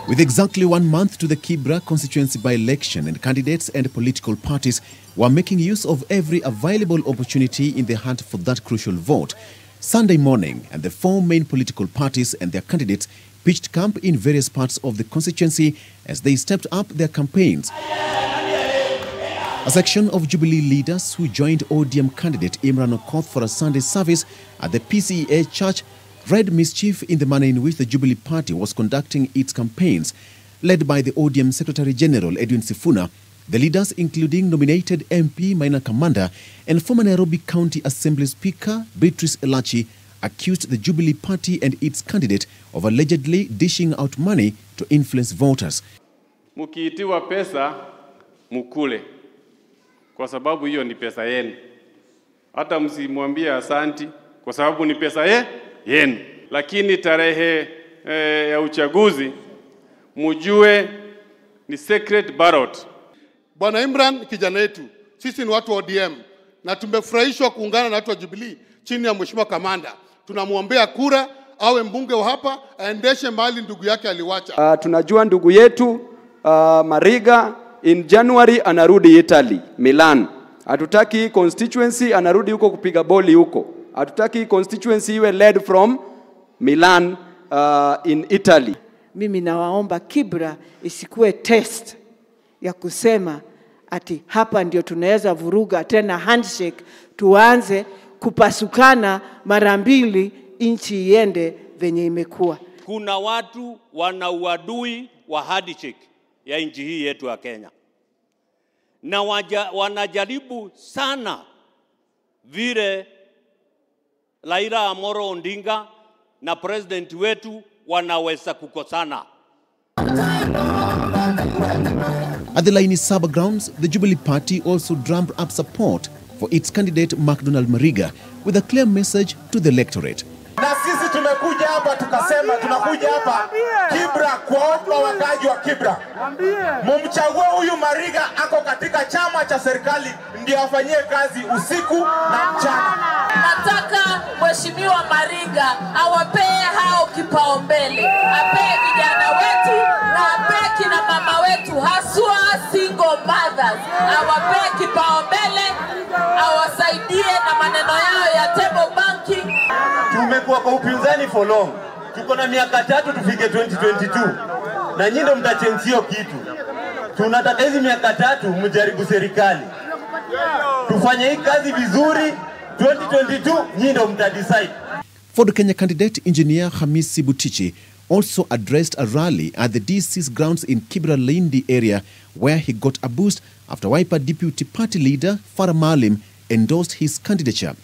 With exactly 1 month to the Kibra constituency by-election, and candidates and political parties were making use of every available opportunity in the hunt for that crucial vote, Sunday morning, and the 4 main political parties and their candidates pitched camp in various parts of the constituency as they stepped up their campaigns. A section of Jubilee leaders who joined ODM candidate Imran Okoth for a Sunday service at the PCEA church read mischief in the manner in which the Jubilee Party was conducting its campaigns. Led by the ODM Secretary General Edwin Sifuna, the leaders, including nominated MP Maina Kamanda and former Nairobi County Assembly Speaker Beatrice Elachi, accused the Jubilee Party and its candidate of allegedly dishing out money to influence voters. Mukiitiwa pesa, mukule. Kwa sababu hiyo ni pesa yenu. Hata msimwambie asanti kwa sababu ni pesa yenu. Lakini tarehe ya uchaguzi mujue ni secret ballot. Bwana Imran kijana yetu, sisi ni watu wa ODM na tumefurahishwa kuungana na watu wa Jubilee chini ya Mheshimiwa Kamanda. Tunamuombea kura awe mbunge wa hapa, aendeshe mahali ndugu yake aliwacha. Tunajua ndugu yetu Mariga in January anarudi Italy, Milan. Hatutaki constituency anarudi huko kupiga boli huko. Hatutaki constituency iwe led from Milan in Italy. Mimi nawaomba Kibra isikue test ya kusema ati hapa ndio tunaweza vuruga tena handshake, tuanze kupasukana mara mbili nchi iende venye imekuwa. Kuna watu wana uadui wa handshake ya nchi hii yetu ya Kenya. Na wanajaribu sana vile Raila Amolo Odinga na president wetu wanaweza kukosana. At the Laini Saba grounds, the Jubilee Party also drummed up support for its candidate McDonald Mariga with a clear message to the electorate. Na sisi tumekuja hapa tukasema tunakuja hapa Kibra kuomba wakaji wa Kibra. Mumchague huyu Mariga, ako katika chama cha serikali ndio afanyie kazi usiku na mchana. Nataka Mheshimiwa Mariga awapee hao kipaumbele. Apee vijana wetu na apee kina mama wetu haswa single mothers. Awapee kipaumbele, awasaidie na maneno yao ya table banking. Tumekuwa kwa upinzani for long. Tuko na miaka 3 tufike 2022. Na nyinyi ndio mtachenzio kitu. Tunataka hizi miaka 3 mjaribu serikali. Tufanye hii kazi vizuri. 2022 nyinyi ndio mtadecide. For the Kenya candidate, engineer Hamisi Butichi also addressed a rally at the DC's grounds in Kibra Lindi area where he got a boost after Wiper Deputy Party leader Farah Maalim endorsed his candidature.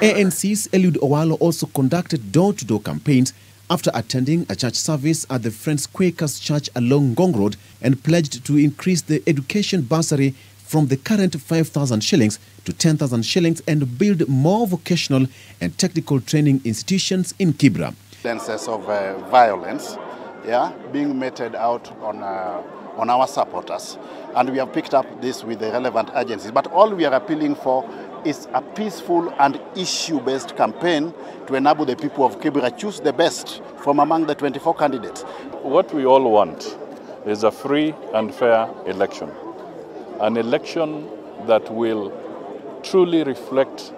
ANC's Eliud Owalo also conducted door-to-door campaigns after attending a church service at the Friends Quakers Church along Ngong Road and pledged to increase the education bursary from the current 5,000 shillings to 10,000 shillings and build more vocational and technical training institutions in Kibra. Instances of violence being meted out on our supporters, and we have picked up this with the relevant agencies. But all we are appealing for is a peaceful and issue-based campaign to enable the people of Kibra choose the best from among the 24 candidates. What we all want is a free and fair election. An election that will truly reflect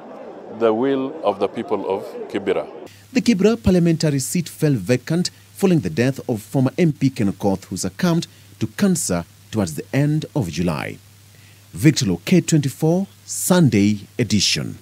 the will of the people of Kibra. The Kibra parliamentary seat fell vacant following the death of former MP Ken Okoth, who succumbed to cancer towards the end of July. Victor Lo, K24, Sunday edition.